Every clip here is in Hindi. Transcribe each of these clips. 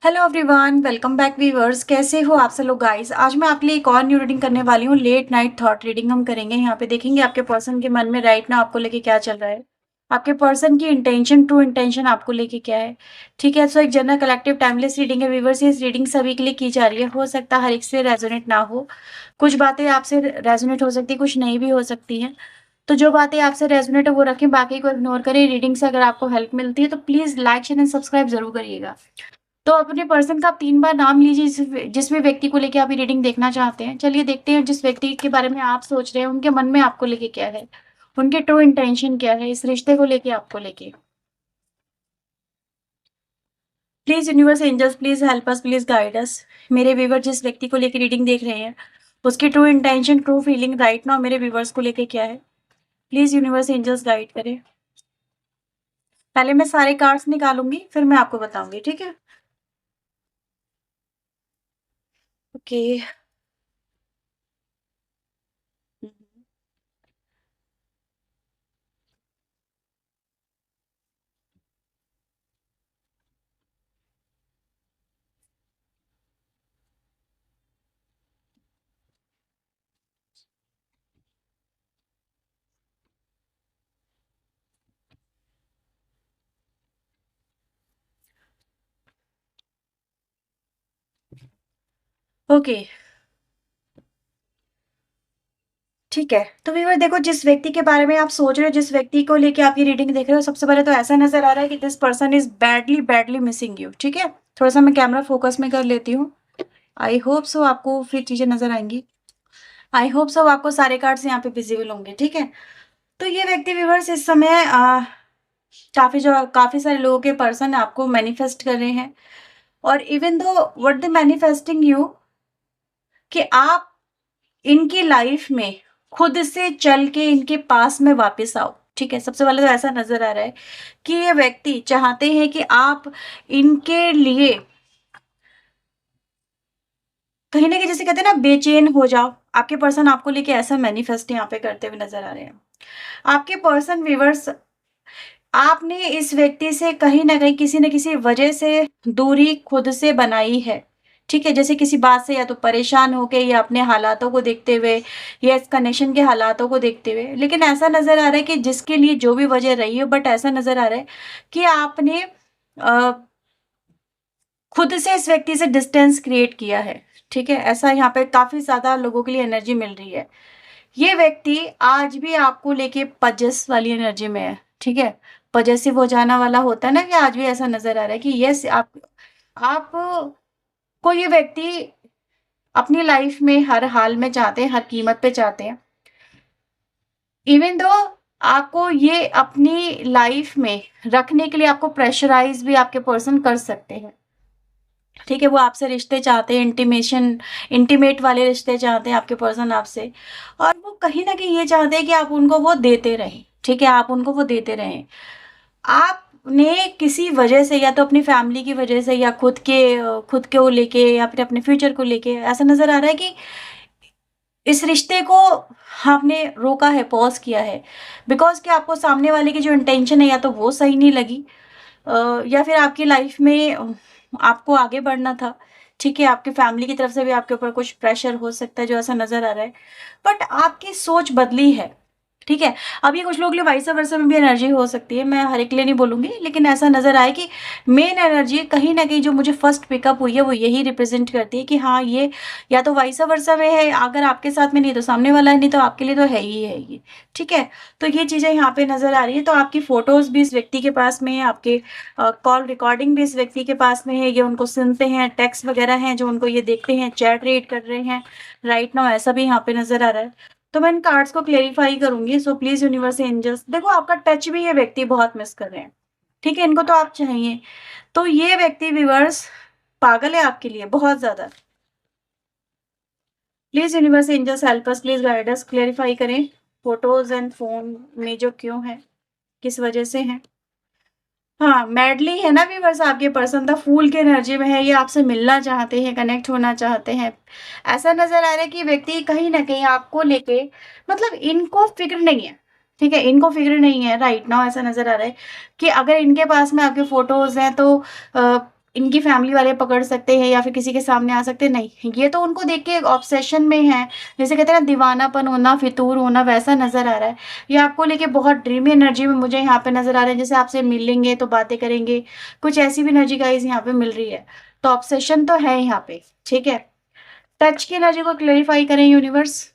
Hello everyone, welcome back viewers. कैसे हो आप सब लोग गाइस। आज मैं आपके लिए एक और न्यू रीडिंग करने वाली हूँ। लेट नाइट थॉट रीडिंग हम करेंगे। यहाँ पे देखेंगे आपके पर्सन के मन में राइट ना आपको लेके क्या चल रहा है, आपके पर्सन की इंटेंशन, ट्रू इंटेंशन आपको लेके क्या है। ठीक है, सो एक जनरल कलेक्टिव टाइमलेस रीडिंग है व्यूअर्स। ये रीडिंग सभी के लिए की जा रही है। हो सकता है हर एक से रेजोनेट ना हो, कुछ बातें आपसे रेजोनेट हो सकती है, कुछ नहीं भी हो सकती हैं। तो जो बातें आपसे रेजोनेट है वो रखें, बाकी को इग्नोर करें। रीडिंग से अगर आपको हेल्प मिलती है तो please like share and subscribe जरूर करिएगा। तो अपने पर्सन का आप 3 बार नाम लीजिए जिस भी व्यक्ति को लेके आप ये रीडिंग देखना चाहते हैं। चलिए देखते हैं जिस व्यक्ति के बारे में आप सोच रहे हैं उनके मन में आपको लेके क्या है, उनके ट्रू इंटेंशन क्या है इस रिश्ते को लेके आपको लेके। Please universe angels please help us, please guide us. मेरे व्यूवर जिस व्यक्ति को लेके रीडिंग देख रहे हैं उसकी true intention, true feeling right now मेरे व्यूवर्स को लेके क्या है। प्लीज यूनिवर्स एंजल्स गाइड करें। पहले मैं सारे कार्ड्स निकालूंगी फिर मैं आपको बताऊंगी, ठीक है। ओके। ओके, ठीक है। तो व्यूअर देखो, जिस व्यक्ति के बारे में आप सोच रहे हो, जिस व्यक्ति को लेके आप ये रीडिंग देख रहे हो, सबसे पहले तो ऐसा नजर आ रहा है कि this person is badly badly missing you. ठीक है, थोड़ा सा मैं कैमरा फोकस में कर लेती हूँ। आई होप सो आपको फिर चीजें नजर आएंगी। आई होप सो आपको सारे कार्ड्स यहाँ पे विजिबल होंगे, ठीक है। तो ये व्यक्ति व्यूअर्स इस समय काफी सारे लोगों के पर्सन आपको मैनिफेस्ट कर रहे हैं। और even though what they manifesting you, कि आप इनकी लाइफ में खुद से चल के इनके पास में वापस आओ। ठीक है, सबसे पहले तो ऐसा नजर आ रहा है कि ये व्यक्ति चाहते हैं कि आप इनके लिए कहीं ना कहीं, जैसे कहते हैं ना, बेचैन हो जाओ। आपके पर्सन आपको लेके ऐसा मैनिफेस्ट यहाँ पे करते हुए नजर आ रहे हैं। आपके पर्सन व्यूअर्स, आपने इस व्यक्ति से कहीं न कहीं किसी न किसी वजह से दूरी खुद से बनाई है। ठीक है? जैसे किसी बात से या तो परेशान होके या अपने हालातों को देखते हुए या इस कनेक्शन के हालातों को देखते हुए। लेकिन ऐसा नज़र आ रहा है कि जिसके लिए जो भी वजह रही हो, बट ऐसा नज़र आ रहा है कि आपने अ, खुद से इस व्यक्ति से डिस्टेंस क्रिएट किया है। ठीक है? ऐसा यहाँ पे काफ़ी ज़्यादा लोगों के लिए एनर्जी मिल रही है। ये व्यक्ति आज भी आपको लेके पजेस वाली एनर्जी में है, ठीक है? पजेसिव हो जाना वाला होता है ना, कि आज भी ऐसा नज़र आ रहा है कि यस, आप को ये व्यक्ति अपनी लाइफ में हर हाल में चाहते हैं, हर कीमत पे चाहते हैं। इवन दो आपको ये अपनी लाइफ में रखने के लिए आपको प्रेशराइज़ भी आपके पर्सन कर सकते हैं। ठीक है? वो आपसे रिश्ते चाहते हैं, इंटीमेट वाले रिश्ते चाहते हैं आपके पर्सन आपसे। और वो कहीं न कहीं ये चाहते हैं कि आप उनको वो देते रहें, ठीक है? आप उनको वो देते रहें। आपने किसी वजह से, या तो अपनी फैमिली की वजह से या खुद को लेके या फिर अपने फ्यूचर को लेके, ऐसा नज़र आ रहा है कि इस रिश्ते को आपने रोका है, पॉज़ किया है। बिकॉज़ कि आपको सामने वाले की जो इंटेंशन है या तो वो सही नहीं लगी, या फिर आपकी लाइफ में आपको आगे बढ़ना था। ठीक है, आपकी फैमिली की तरफ से भी आपके ऊपर कुछ प्रेशर हो सकता है जो ऐसा नज़र आ रहा है। बट आपकी सोच बदली है। ठीक है, अब ये कुछ लोगों के लिए वाइस वर्सा में भी एनर्जी हो सकती है, मैं हर एक के लिए नहीं बोलूँगी, लेकिन ऐसा नज़र आया कि मेन एनर्जी कहीं न कहीं जो मुझे फर्स्ट पिकअप हुई है वो यही रिप्रेज़ेंट करती है कि हाँ, ये या तो वाइस वर्सा में है, अगर आपके साथ में नहीं तो सामने वाला है, नहीं तो आपके लिए तो है ही है ये। ठीक है? तो ये चीज़ें यहाँ पे नज़र आ रही है। तो आपकी फ़ोटोज़ भी इस व्यक्ति के पास में है, आपके कॉल रिकॉर्डिंग भी इस व्यक्ति के पास में है, ये उनको सुनते हैं, टेक्स्ट वगैरह हैं जो उनको ये देखते हैं, चैट रीड कर रहे हैं, राइट नाउ ऐसा भी यहाँ पे नज़र आ रहा है। तो मैं इन कार्ड्स को क्लेरिफाई करूँगी, सो प्लीज़ यूनिवर्स एंजल्स, देखो आपका टच भी ये व्यक्ति बहुत मिस कर रहे हैं, ठीक है? इनको तो आप चाहिए। तो ये व्यक्ति व्यूअर्स पागल है आपके लिए बहुत ज़्यादा। Please universe angels help us, please guide us, clarify करें फ़ोटोज़ एंड फ़ोन में जो क्यों है, किस वजह से है? हाँ, मैडली है ना व्यूअर्स, आपके पर्सन द फूल की एनर्जी में है, ये आपसे मिलना चाहते हैं, कनेक्ट होना चाहते हैं। ऐसा नज़र आ रहा है कि व्यक्ति कहीं न कहीं आपको लेके, मतलब इनको फ़िक्र नहीं है, ठीक है? इनको फ़िक्र नहीं है राइट नाउ, ऐसा नज़र आ रहा है कि अगर इनके पास में आपके फ़ोटोज़ हैं तो इनकी फैमिली वाले पकड़ सकते हैं या फिर किसी के सामने आ सकते हैं, नहीं। ये तो उनको देख के एक ऑब्सेशन में है, जैसे कहते हैं ना दीवानापन होना, फितूर होना, वैसा नज़र आ रहा है। ये आपको लेके बहुत ड्रीमी एनर्जी में मुझे यहाँ पे नज़र आ रहा है, जैसे आपसे मिलेंगे तो बातें करेंगे, कुछ ऐसी भी एनर्जी गाइस यहाँ पे मिल रही है। तो ऑब्सेशन तो है यहाँ पे, ठीक है। टच की एनर्जी को क्लेरिफाई करें यूनिवर्स।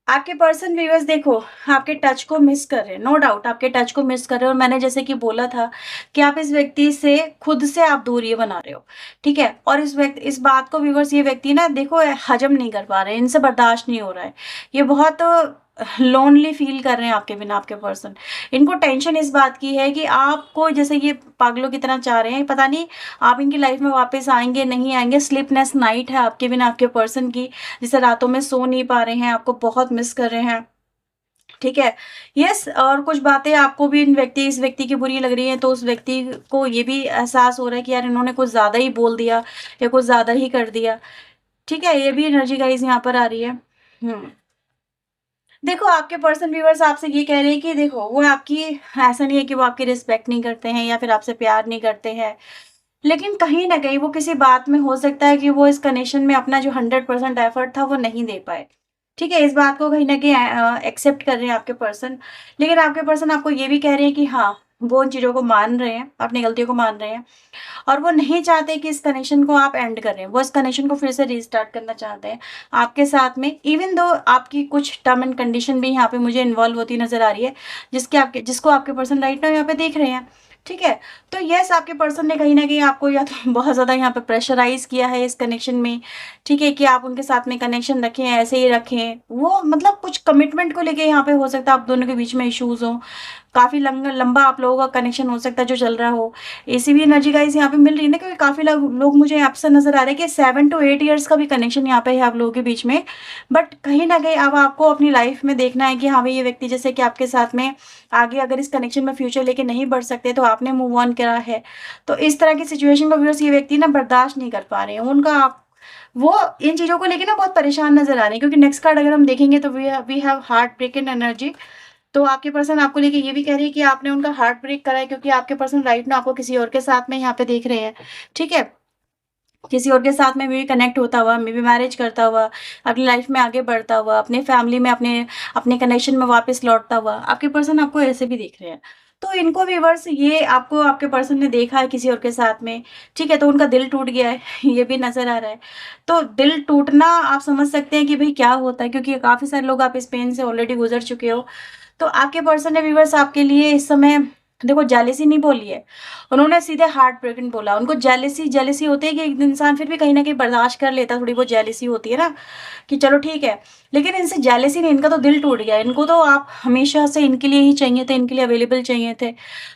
आपके पर्सन व्यूअर्स देखो, आपके टच को मिस कर रहे हैं, नो डाउट आपके टच को मिस कर रहे हो, और मैंने जैसे कि बोला था कि आप इस व्यक्ति से खुद से आप दूरी बना रहे हो, ठीक है। और इस बात को व्यूअर्स ये व्यक्ति ना देखो हजम नहीं कर पा रहे हैं, इनसे बर्दाश्त नहीं हो रहा है। ये बहुत लोनली फील कर रहे हैं आपके बिना, आपके पर्सन। इनको टेंशन इस बात की है कि आपको जैसे ये पागलों की तरह चाह रहे हैं, पता नहीं आप इनकी लाइफ में वापस आएंगे नहीं आएंगे। स्लीपनेस नाइट है आपके बिना आपके पर्सन की, जिसे रातों में सो नहीं पा रहे हैं, आपको बहुत मिस कर रहे हैं, ठीक है। यस, और कुछ बातें आपको भी इस व्यक्ति की बुरी लग रही हैं, तो उस व्यक्ति को ये भी एहसास हो रहा है कि यार इन्होंने कुछ ज़्यादा ही बोल दिया या कुछ ज़्यादा ही कर दिया, ठीक है। ये भी एनर्जी गाइस यहाँ पर आ रही है। देखो आपके पर्सन व्यूअर्स आपसे ये कह रहे हैं कि देखो वो आपकी, ऐसा नहीं है कि वो आपकी रिस्पेक्ट नहीं करते हैं या फिर आपसे प्यार नहीं करते हैं, लेकिन कहीं न कहीं वो किसी बात में हो सकता है कि वो इस कनेक्शन में अपना जो 100% एफर्ट था वो नहीं दे पाए। ठीक है? इस बात को कहीं न कहीं एक्सेप्ट कर रहे हैं आपके पर्सन। लेकिन आपके पर्सन आपको ये भी कह रहे हैं कि हाँ, वो उन चीज़ों को मान रहे हैं, अपनी गलतियों को मान रहे हैं, और वो नहीं चाहते कि इस कनेक्शन को आप एंड करें। वो इस कनेक्शन को फिर से रीस्टार्ट करना चाहते हैं आपके साथ में, इवन दो आपकी कुछ टर्म एंड कंडीशन भी यहाँ पे मुझे इन्वॉल्व होती नज़र आ रही है, जिसको आपके पर्सन राइट नाउ यहाँ पे देख रहे हैं। ठीक है? तो येस, आपके पर्सन ने कहीं न कहीं आपको या तो बहुत ज़्यादा यहाँ पे प्रेशराइज़ किया है इस कनेक्शन में, ठीक है? कि आप उनके साथ में कनेक्शन रखें, ऐसे ही रखें। वो मतलब कुछ कमिटमेंट को लेके यहाँ पे हो सकता है आप दोनों के बीच में इश्यूज़ हों। काफ़ी लंबा आप लोगों का कनेक्शन हो सकता है जो चल रहा हो। ऐसी भी एनर्जी गाइस यहाँ पे मिल रही है ना, क्योंकि काफ़ी लोग मुझे यहाँ से नज़र आ रहे हैं कि 7 टू 8 इयर्स का भी कनेक्शन यहाँ पे है आप लोगों के बीच में। बट कहीं न कहीं अब आपको अपनी लाइफ में देखना है कि हाँ भाई, ये व्यक्ति जैसे कि आपके साथ में आगे अगर इस कनेक्शन में फ्यूचर लेके नहीं बढ़ सकते, तो आपने मूव ऑन करा है। तो इस तरह की सिचुएशन को व्यूअर्स ये व्यक्ति ना बर्दाश्त नहीं कर पा रहे हैं। वो इन चीज़ों को लेके ना बहुत परेशान नज़र आ रहे हैं, क्योंकि नेक्स्ट कार्ड अगर हम देखेंगे तो we have heart broken energy. तो आपके पर्सन आपको लेके ये भी कह रही है कि आपने उनका हार्ट ब्रेक करा है, क्योंकि आपके पर्सन राइट नाउ आपको किसी और के साथ में यहाँ पे देख रहे हैं, ठीक है? किसी और के साथ में मे बी कनेक्ट होता हुआ, मे बी मैरिज करता हुआ, अपनी लाइफ में आगे बढ़ता हुआ, अपने फैमिली में अपने अपने कनेक्शन में वापस लौटता हुआ, आपके पर्सन आपको ऐसे भी देख रहे हैं। तो इनको व्यूअर्स ये आपको आपके पर्सन ने देखा है किसी और के साथ में, ठीक है? तो उनका दिल टूट गया है, ये भी नज़र आ रहा है। तो दिल टूटना आप समझ सकते हैं कि भई क्या होता है, क्योंकि काफ़ी सारे लोग आप इस पेन से ऑलरेडी गुज़र चुके हो। तो आपके पर्सन ने व्यूअर्स आपके लिए इस समय देखो जेलसी नहीं बोली है, उन्होंने सीधे हार्ट ब्रोकन बोला। उनको जेलसी होती है कि एक इंसान फिर भी कहीं न कहीं बर्दाश्त कर लेता है, थोड़ी बहुत जेलसी होती है ना, कि चलो ठीक है। लेकिन इनसे जेलसी नहीं, इनका तो दिल टूट गया। इनको तो आप हमेशा से इनके लिए ही चाहिए थे, इनके लिए अवेलेबल चाहिए थे।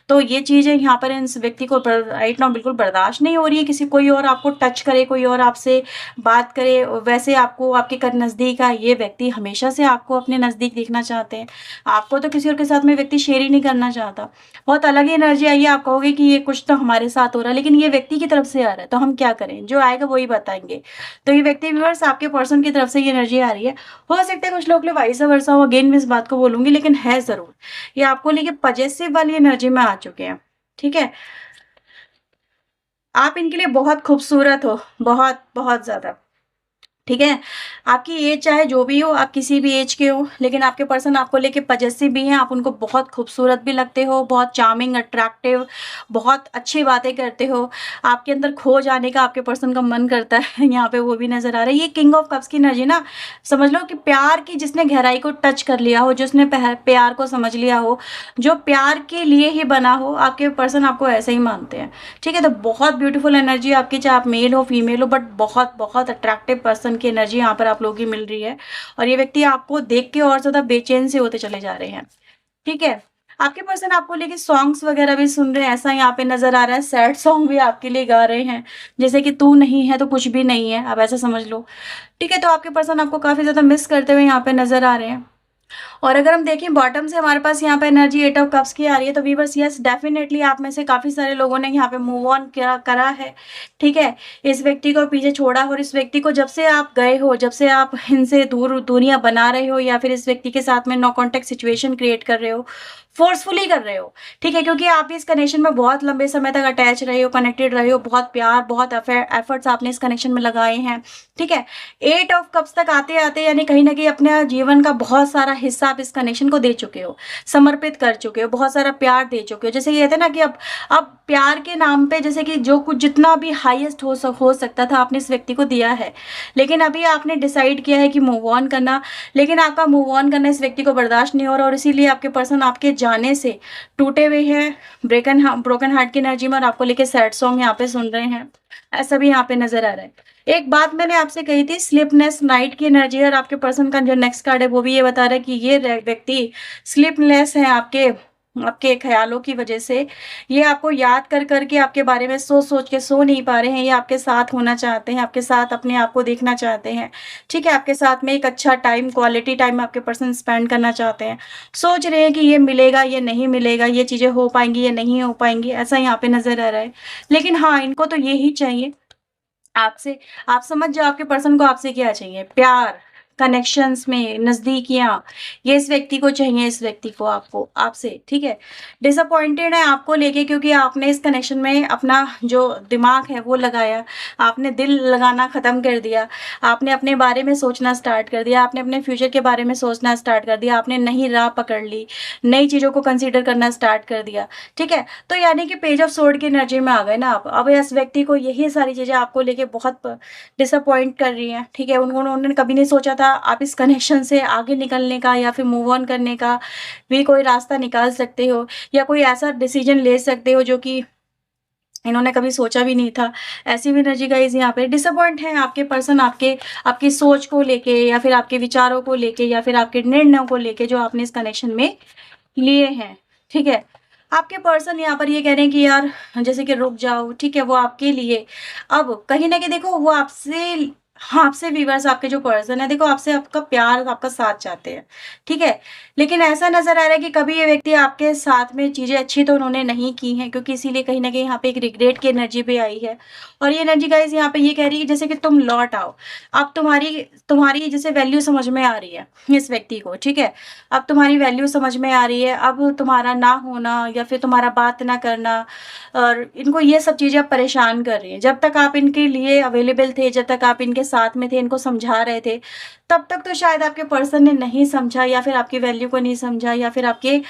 तो ये चीज़ें यहाँ पर इस व्यक्ति को राइट नाउ बिल्कुल बर्दाश्त नहीं हो रही है, किसी कोई और आपको टच करे, कोई और आपसे बात करे, वैसे आपको आपके नज़दीक आए। ये व्यक्ति हमेशा से आपको अपने नज़दीक देखना चाहते हैं। आपको तो किसी और के साथ में व्यक्ति शेयर ही नहीं करना चाहता। बहुत अलग ही एनर्जी आई है। आप कहोगे कि ये कुछ तो हमारे साथ हो रहा है, लेकिन ये व्यक्ति की तरफ से आ रहा है, तो हम क्या करें? जो आएगा वही बताएँगे। तो ये व्यक्ति व्यूअर्स आपके पर्सन की तरफ से ये एनर्जी आ रही है। हो सकता है कुछ लोग के लिए वाइस वर्सा हो, अगेन मैं इस बात को बोलूँगी, लेकिन है ज़रूर। ये आपको लेके पॉजेसिव वाली एनर्जी में आ चुके हैं, ठीक है? आप इनके लिए बहुत खूबसूरत हो, बहुत, बहुत ज़्यादा। ठीक है? आपकी एज चाहे जो भी हो, आप किसी भी एज के हो, लेकिन आपके पर्सन आपको लेके पॉजेसिव भी हैं, आप उनको बहुत खूबसूरत भी लगते हो, बहुत चार्मिंग, अट्रैक्टिव, बहुत अच्छी बातें करते हो। आपके अंदर खो जाने का आपके पर्सन का मन करता है, यहाँ पे वो भी नज़र आ रहा है। ये किंग ऑफ कप्स की एनर्जी ना, समझ लो कि प्यार की जिसने गहराई को टच कर लिया हो, जिसने प्यार को समझ लिया हो, जो प्यार के लिए ही बना हो, आपके पर्सन आपको ऐसे ही मानते हैं। ठीक है? तो बहुत ब्यूटीफुल एनर्जी आपकी, चाहे आप मेल हो, फीमेल हो, बट बहुत, बहुत अट्रैक्टिव पर्सन की एनर्जी यहाँ पर आप लोगों की मिल रही है, और ये व्यक्ति आपको देख के और ज़्यादा बेचैन से होते चले जा रहे हैं, ठीक है? आपके पर्सन आपको लेके सॉन्ग्स वगैरह भी सुन रहे हैं, ऐसा यहाँ पे नज़र आ रहा है। सैड सॉन्ग भी आपके लिए गा रहे हैं, जैसे कि तू नहीं है तो कुछ भी नहीं है, आप ऐसा समझ लो, ठीक है? तो आपके पर्सन आपको काफ़ी ज़्यादा मिस करते हुए यहाँ पे नज़र आ रहे हैं। और अगर हम देखें बॉटम से हमारे पास यहाँ पे एनर्जी 8 ऑफ कप्स की आ रही है, तो वीवर्स यस, डेफिनेटली आप में से काफ़ी सारे लोगों ने यहाँ पे मूव ऑन करा है, ठीक है? इस व्यक्ति को पीछे छोड़ा, और इस व्यक्ति को जब से आप गए हो, जब से आप इनसे दूरियां बना रहे हो, या फिर इस व्यक्ति के साथ में नो कॉन्टैक्ट सिचुएशन क्रिएट कर रहे हो, फ़ोर्सफुली कर रहे हो, ठीक है? क्योंकि आप इस कनेक्शन में बहुत लंबे समय तक अटैच रहे हो, कनेक्टेड रहे हो, बहुत प्यार, बहुत एफर्ट्स आपने इस कनेक्शन में लगाए हैं, ठीक है? 8 ऑफ कप्स तक आते-आते यानी कहीं न कहीं अपने जीवन का बहुत सारा हिस्सा आप इस कनेक्शन को दे चुके हो, समर्पित कर चुके हो, बहुत सारा प्यार दे चुके हो। जैसे ये कहते हैं ना कि अब प्यार के नाम पे जैसे कि जो कुछ जितना भी हाईएस्ट हो सकता था आपने इस व्यक्ति को दिया है। लेकिन अभी आपने डिसाइड किया है कि मूव ऑन करना, लेकिन आपका मूव ऑन करना इस व्यक्ति को बर्दाश्त नहीं हो रहा और इसीलिए आपके पर्सन आपके जाने से टूटे हुए हैं, ब्रोकन हार्ट की एनर्जी में और आपको लेके सैड सॉन्ग यहाँ पे सुन रहे हैं। ऐसा भी यहाँ पे नज़र आ रहा है। एक बात मैंने आपसे कही थी स्लीपलेस नाइट की एनर्जी और आपके पर्सन का जो नेक्स्ट कार्ड है वो भी ये बता रहा है कि ये व्यक्ति स्लीपलेस है आपके आपके ख़्यालों की वज़ह से। ये आपको याद कर के आपके बारे में सोच-सोच के सो नहीं पा रहे हैं। ये आपके साथ होना चाहते हैं, आपके साथ अपने आप को देखना चाहते हैं, ठीक है? आपके साथ में एक अच्छा टाइम, क्वालिटी टाइम आपके पर्सन स्पेंड करना चाहते हैं। सोच रहे हैं कि ये मिलेगा, ये नहीं मिलेगा, ये चीज़ें हो पाएँगी, ये नहीं हो पाएँगी, ऐसा यहाँ पे नज़र आ रहा है। लेकिन हाँ, इनको तो यही चाहिए आपसे। आप समझ जाओ आपके पर्सन को आपसे क्या चाहिए, प्यार, कनेक्शंस में नज़दीकियाँ, ये इस व्यक्ति को चाहिए, इस व्यक्ति को आपको आपसे, ठीक है? डिसअपॉइंटेड है आपको लेके क्योंकि आपने इस कनेक्शन में अपना जो दिमाग है वो लगाया, आपने दिल लगाना ख़त्म कर दिया, आपने अपने बारे में सोचना स्टार्ट कर दिया, आपने अपने फ्यूचर के बारे में सोचना स्टार्ट कर दिया, आपने नई राह पकड़ ली, नई चीज़ों को कंसीडर करना स्टार्ट कर दिया, ठीक है? तो यानी कि पेज ऑफ सोर्ड की एनर्जी में आ गए ना आप। अब इस व्यक्ति को यही सारी चीज़ें आपको लेके बहुत डिसअपॉइंट कर रही हैं, ठीक है? उन्होंने कभी नहीं सोचा था आप इस कनेक्शन से आगे निकलने का या फिर मूव ऑन करने का भी कोई रास्ता निकाल सकते हो या कोई ऐसा डिसीजन ले सकते हो जो कि इन्होंने कभी सोचा भी नहीं था। ऐसी भी एनर्जी गाइज़ यहाँ पे डिसअपॉइंट हैं आपके पर्सन आपके आपकी सोच को लेके या फिर आपके विचारों को लेके या फिर आपके निर्णयों को लेके जो आपने इस कनेक्शन में लिए हैं, ठीक है? आपके पर्सन यहाँ पर ये कह रहे हैं कि यार जैसे कि रुक जाओ, ठीक है? वो आपके लिए अब कहीं न कहीं देखो वो आपसे हाँ, आपसे व्यूअर्स आपके जो पर्सन है देखो आपसे आपका प्यार, आपका साथ चाहते हैं, ठीक है? लेकिन ऐसा नज़र आ रहा है कि कभी ये व्यक्ति आपके साथ में चीज़ें अच्छी तो उन्होंने नहीं की हैं क्योंकि इसीलिए कहीं न कहीं यहाँ पे एक रिग्रेट की एनर्जी भी आई है। और ये एनर्जी गाइज़ यहाँ पे ये कह रही है जैसे कि तुम लौट आओ। अब तुम्हारी तुम्हारी जैसे वैल्यू समझ में आ रही है इस व्यक्ति को, ठीक है? अब तुम्हारी वैल्यू समझ में आ रही है, अब तुम्हारा ना होना या फिर तुम्हारा बात ना करना और इनको ये सब चीज़ें अब परेशान कर रही हैं। जब तक आप इनके लिए अवेलेबल थे, जब तक आप इनके साथ में थे, इनको समझा रहे थे, तब तक तो शायद आपके पर्सन ने नहीं समझा या फिर आपकी वैल्यू को नहीं समझा या फिर आपके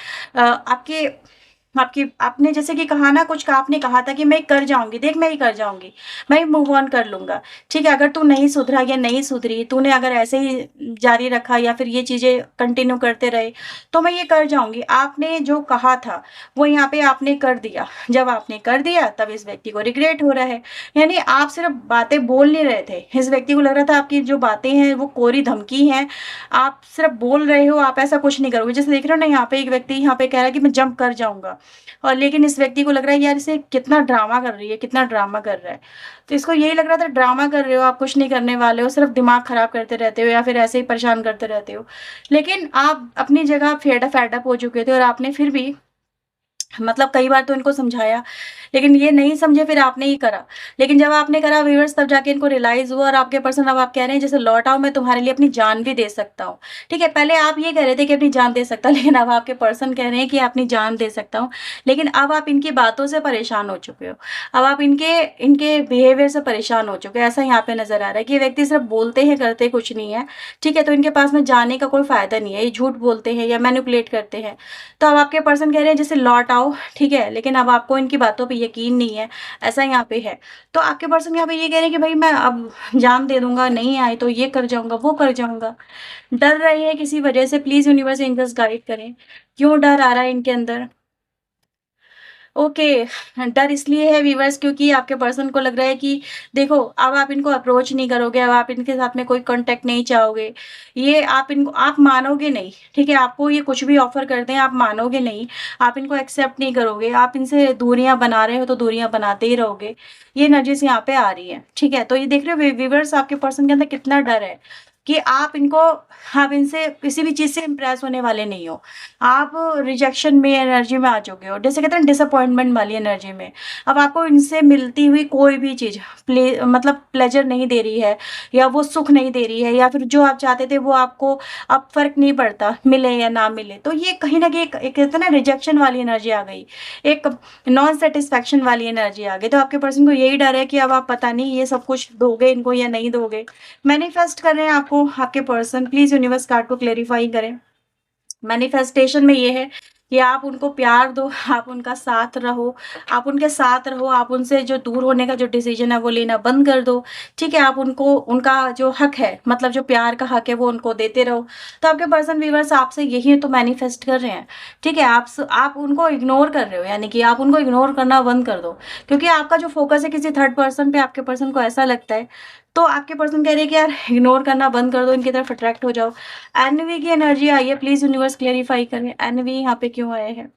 आपकी आपने जैसे कि कहा ना कुछ आपने कहा था कि मैं कर जाऊँगी, देख मैं ही कर जाऊँगी, मैं मूव ऑन कर लूँगा, ठीक है? अगर तू नहीं सुधरा या नहीं सुधरी, तूने अगर ऐसे ही जारी रखा या फिर ये चीज़ें कंटिन्यू करते रहे, तो मैं ये कर जाऊँगी। आपने जो कहा था, वो यहाँ पे आपने कर दिया। जब आपने कर दिया, तब इस व्यक्ति को रिग्रेट हो रहा है। यानी आप सिर्फ़ बातें बोल नहीं रहे थे, इस व्यक्ति को लग रहा था आपकी जो बातें हैं, वो कोरी धमकी हैं। आप सिर्फ़ बोल रहे हो, आप ऐसा कुछ नहीं करोगे। जैसे देख रहे हो ना यहाँ पे एक व्यक्ति यहाँ पे कह रहा है कि मैं जंप कर जाऊँगा। और लेकिन इस व्यक्ति को लग रहा है यार इसे कितना ड्रामा कर रही है, कितना ड्रामा कर रहा है। तो इसको यही लग रहा था ड्रामा कर रहे हो, आप कुछ नहीं करने वाले हो, सिर्फ़ दिमाग ख़राब करते रहते हो या फिर ऐसे ही परेशान करते रहते हो। लेकिन आप अपनी जगह फेड अप हो चुके थे और आपने फिर भी मतलब कई बार तो इनको समझाया, लेकिन ये नहीं समझे फिर आपने ही करा। लेकिन जब आपने करा व्यूअर्स तब जाके इनको रियलाइज़ हुआ और आपके पर्सन अब आप कह रहे हैं जैसे लौट आओ मैं तुम्हारे लिए अपनी जान भी दे सकता हूँ। ठीक है, पहले आप ये कह रहे थे कि अपनी जान दे सकता लेकिन अब आपके पर्सन कह रहे हैं कि अपनी जान दे सकता हूँ। लेकिन अब आप इनकी बातों से परेशान हो चुके हो। अब आप इनके इनके बिहेवियर से परेशान हो चुके हो। ऐसा यहाँ पे नज़र आ रहा है कि ये व्यक्ति सिर्फ़ बोलते हैं, करते कुछ नहीं है। ठीक है, तो इनके पास में जाने का कोई फ़ायदा नहीं है। ये झूठ बोलते हैं या मैनिपुलेट करते हैं। तो अब आपके पर्सन कह रहे हैं जैसे लौट आओ, ठीक है, लेकिन अब आपको इनकी बातों पे यकीन नहीं है, ऐसा यहाँ पे है। तो आपके पर्सन यहाँ पे ये कह रहे हैं कि भाई मैं अब जान दे दूँगा, नहीं आए तो ये कर जाऊँगा, वो कर जाऊँगा। डर रहे हैं किसी वजह से, प्लीज़ यूनिवर्स एंजल्स गाइड करें, क्यों डर आ रहा है इनके अंदर? ओके, डर इसलिए है व्यूअर्स क्योंकि आपके पर्सन को लग रहा है कि देखो अब आप इनको अप्रोच नहीं करोगे, अब आप इनके साथ में कोई कॉन्टैक्ट नहीं चाहोगे। ये आप मानोगे नहीं, ठीक है? आपको ये कुछ भी ऑफ़र करते हैं, आप मानोगे नहीं, आप इनको एक्सेप्ट नहीं करोगे, आप इनसे दूरियाँ बना रहे हो तो दूरियाँ बनाते ही रहोगे। ये एनर्जीज़ यहाँ पे आ रही है, ठीक है? तो ये देख रहे हो व्यूअर्स आपके पर्सन के अंदर कितना डर है कि आप इनसे किसी भी चीज़ से इम्प्रेस होने वाले नहीं हो। आप रिजेक्शन में एनर्जी में आ चुके हो, जैसे कहते हैं डिसअपॉइंटमेंट वाली एनर्जी में। अब आपको इनसे मिलती हुई कोई भी चीज़ मतलब प्लेज़र नहीं दे रही है, या वो सुख नहीं दे रही है, या फिर जो आप चाहते थे वो आपको अब फ़र्क नहीं पड़ता, मिले या ना मिले। तो ये कहीं न कहीं एक कहते हैं ना रिजेक्शन वाली एनर्जी आ गई, एक नॉन सैटिस्फैक्शन वाली एनर्जी आ गई। तो आपके पर्सन को यही डर है कि अब आप पता नहीं ये सब कुछ दोगे इनको या नहीं दोगे। मैनिफेस्ट कर रहे हैं आपको आपके पर्सन, प्लीज़ यूनिवर्स कार्ड को क्लेरिफाई करें। मैनिफेस्टेशन में ये है कि आप उनको प्यार दो, आप उनका साथ रहो, आप उनके साथ रहो, आप उनसे जो दूर होने का जो डिसीजन है वो लेना बंद कर दो, ठीक है? आप उनको उनका जो हक है, मतलब जो प्यार का हक है वो उनको देते रहो। तो आपके पर्सन व्यूअर्स आपसे यही तो मैनिफेस्ट कर रहे हैं, ठीक है? आप उनको इग्नोर कर रहे हो, यानी कि आप उनको इग्नोर करना बंद कर दो, क्योंकि आपका जो फोकस है किसी थर्ड पर्सन पे, आपके पर्सन को ऐसा लगता है। तो आपके पर्सन कह रहे हैं कि यार इग्नोर करना बंद कर दो, इनकी तरफ अट्रैक्ट हो जाओ। एनवी की एनर्जी आई है, प्लीज यूनिवर्स क्लेरिफाई करें एनवी यहाँ पे क्यों आए हैं।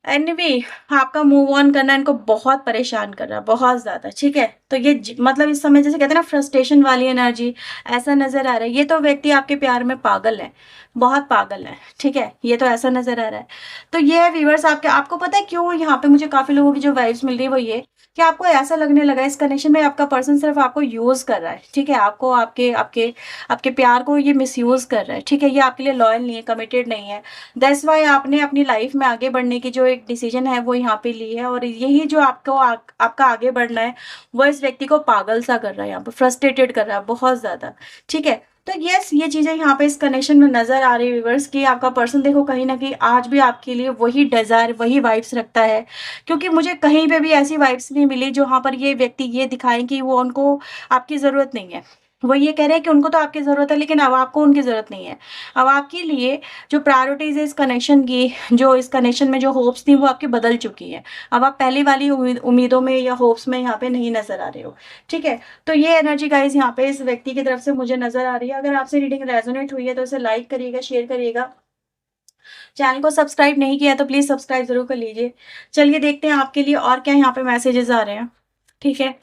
एनवी आपका मूव ऑन करना इनको बहुत परेशान कर रहा है, बहुत ज्यादा, ठीक है? तो ये मतलब इस समय जैसे कहते हैं ना फ्रस्ट्रेशन वाली एनर्जी ऐसा नजर आ रहा है। ये तो व्यक्ति आपके प्यार में पागल है, बहुत पागल है, ठीक है? ये तो ऐसा नजर आ रहा है। तो ये है व्यूअर्स आपको पता है क्यों यहाँ पे मुझे काफी लोगों की जो वाइब्स मिल रही है वो ये कि आपको ऐसा लगने लगा इस कनेक्शन में आपका पर्सन सिर्फ आपको यूज कर रहा है, ठीक है? आपको आपके आपके आपके प्यार को ये मिसयूज कर रहा है, ठीक है? ये आपके लिए लॉयल नहीं है, कमिटेड नहीं है। दैट्स वाई आपने अपनी लाइफ में आगे बढ़ने की जो एक डिसीजन है वो यहाँ पे ली है, और यही जो आपका आगे बढ़ना है वो इस व्यक्ति को पागल सा कर रहा है, यहाँ पे फ्रस्ट्रेटेड कर रहा है बहुत ज्यादा, ठीक है? तो यस, ये चीजें यहाँ पे इस कनेक्शन में नजर आ रही है व्यूअर्स कि आपका पर्सन देखो कहीं ना कहीं आज भी आपके लिए वही डिजायर वही वाइब्स रखता है, क्योंकि मुझे कहीं पे भी ऐसी वाइब्स नहीं मिली जहाँ पर ये व्यक्ति ये दिखाएं कि वो उनको आपकी जरूरत नहीं है। वो ये कह रहे हैं कि उनको तो आपकी ज़रूरत है, लेकिन अब आपको उनकी ज़रूरत नहीं है। अब आपके लिए जो प्रायोरिटीज़ है इस कनेक्शन की, जो इस कनेक्शन में जो होप्स थी वो आपकी बदल चुकी है। अब आप पहले वाली उम्मीदों में या होप्स में यहाँ पे नहीं नज़र आ रहे हो, ठीक है? तो ये एनर्जी गाइस यहाँ पे इस व्यक्ति की तरफ से मुझे नज़र आ रही है। अगर आपसे रीडिंग रेजोनेट हुई है तो इसे लाइक करिएगा, शेयर करिएगा। चैनल को सब्सक्राइब नहीं किया तो प्लीज़ सब्सक्राइब ज़रूर कर लीजिए। चलिए देखते हैं आपके लिए और क्या यहाँ पे मैसेजेस आ रहे हैं, ठीक है?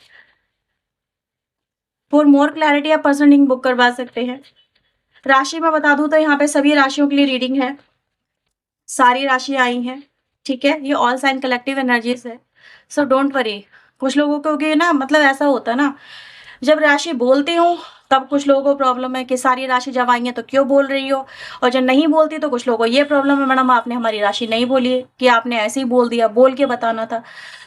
फॉर मोर क्लैरिटी आप पर्सनल रीडिंग बुक करवा सकते हैं। राशि मैं बता दूं तो यहाँ पे सभी राशियों के लिए रीडिंग है, सारी राशि आई हैं, ठीक है? ये ऑल साइन कलेक्टिव एनर्जीज है, सो डोंट वरी। कुछ लोगों को कि ना मतलब ऐसा होता है ना, जब राशि बोलती हूँ तब कुछ लोगों को प्रॉब्लम है कि सारी राशि जब आई है तो क्यों बोल रही हो, और जब नहीं बोलती तो कुछ लोगों को ये प्रॉब्लम है मैडम आपने हमारी राशि नहीं बोली है, कि आपने ऐसे ही बोल दिया, बोल के बताना था।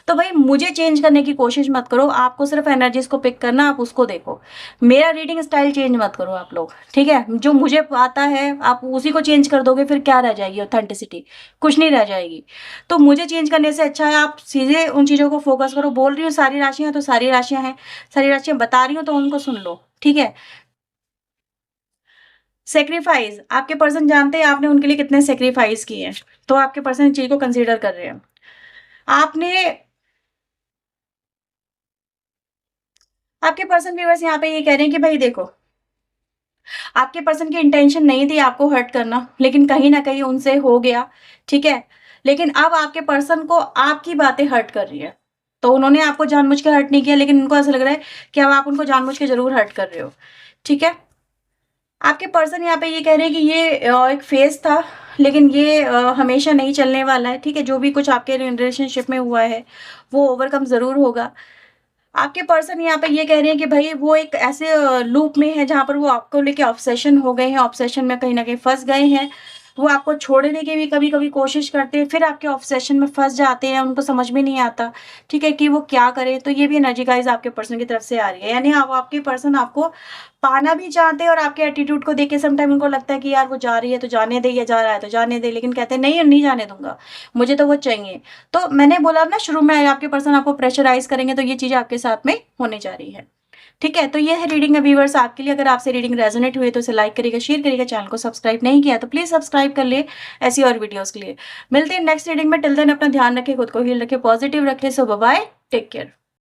तो भाई मुझे चेंज करने की कोशिश मत करो, आपको सिर्फ एनर्जीज को पिक करना, आप उसको देखो। मेरा रीडिंग स्टाइल चेंज मत करो आप लोग, ठीक है? जो मुझे आता है आप उसी को चेंज कर दोगे, फिर क्या रह जाएगी ऑथेंटिसिटी? कुछ नहीं रह जाएगी। तो मुझे चेंज करने से अच्छा है आप सीधे उन चीज़ों को फोकस करो। बोल रही हूँ सारी राशियाँ तो सारी राशियाँ हैं, सारी राशियाँ बता रही हूँ तो उनको सुन लो, ठीक है? सेक्रीफाइस आपके पर्सन जानते हैं आपने उनके लिए कितने सेक्रीफाइस किए हैं, तो आपके पर्सन इस चीज को कंसीडर कर रहे हैं। आपने आपके पर्सन व्यूअर्स यहाँ पे ये कह रहे हैं कि भाई देखो, आपके पर्सन की इंटेंशन नहीं थी आपको हर्ट करना, लेकिन कहीं ना कहीं उनसे हो गया, ठीक है? लेकिन अब आपके पर्सन को आपकी बातें हर्ट कर रही है। तो उन्होंने आपको जानबूझ के हर्ट नहीं किया, लेकिन उनको ऐसा लग रहा है कि अब आप उनको जानबूझ के जरूर हर्ट कर रहे हो, ठीक है? आपके पर्सन यहाँ पे ये कह रहे हैं कि ये एक फेज था, लेकिन ये हमेशा नहीं चलने वाला है, ठीक है? जो भी कुछ आपके रिलेशनशिप में हुआ है वो ओवरकम जरूर होगा। आपके पर्सन यहाँ पे ये कह रहे हैं कि भाई वो एक ऐसे लूप में है जहाँ पर वो आपको लेके ऑब्सेशन हो गए हैं, ऑब्सेशन में कहीं ना कहीं फंस गए हैं। वो आपको छोड़ने की भी कभी कभी कोशिश करते हैं, फिर आपके ऑब्सेशन में फंस जाते हैं, उनको समझ में नहीं आता, ठीक है, कि वो क्या करे। तो ये भी एनर्जी गाइस आपके पर्सन की तरफ से आ रही है, यानी आपके पर्सन आपको पाना भी चाहते हैं, और आपके एटीट्यूड को देख के समटाइम उनको लगता है कि यार वो जा रही है तो जाने दे, या जा रहा है तो जाने दे, लेकिन कहते हैं नहीं नहीं जाने दूंगा, मुझे तो वो चाहिए। तो मैंने बोला ना शुरू में आपके पर्सन आपको प्रेशराइज करेंगे, तो ये चीजें आपके साथ में होने जा रही है, ठीक है? तो ये है रीडिंग व्यूअर्स आपके लिए। अगर आपसे रीडिंग रेजोनेट हुई तो इसे लाइक करिएगा, शेयर करिएगा। चैनल को सब्सक्राइब नहीं किया तो प्लीज सब्सक्राइब कर ले ऐसी और वीडियोस के लिए। मिलते हैं नेक्स्ट रीडिंग में। टिल देन अपना ध्यान रखें, खुद को हील रखें, पॉजिटिव रखें। सो बाय बाय, टेक केयर।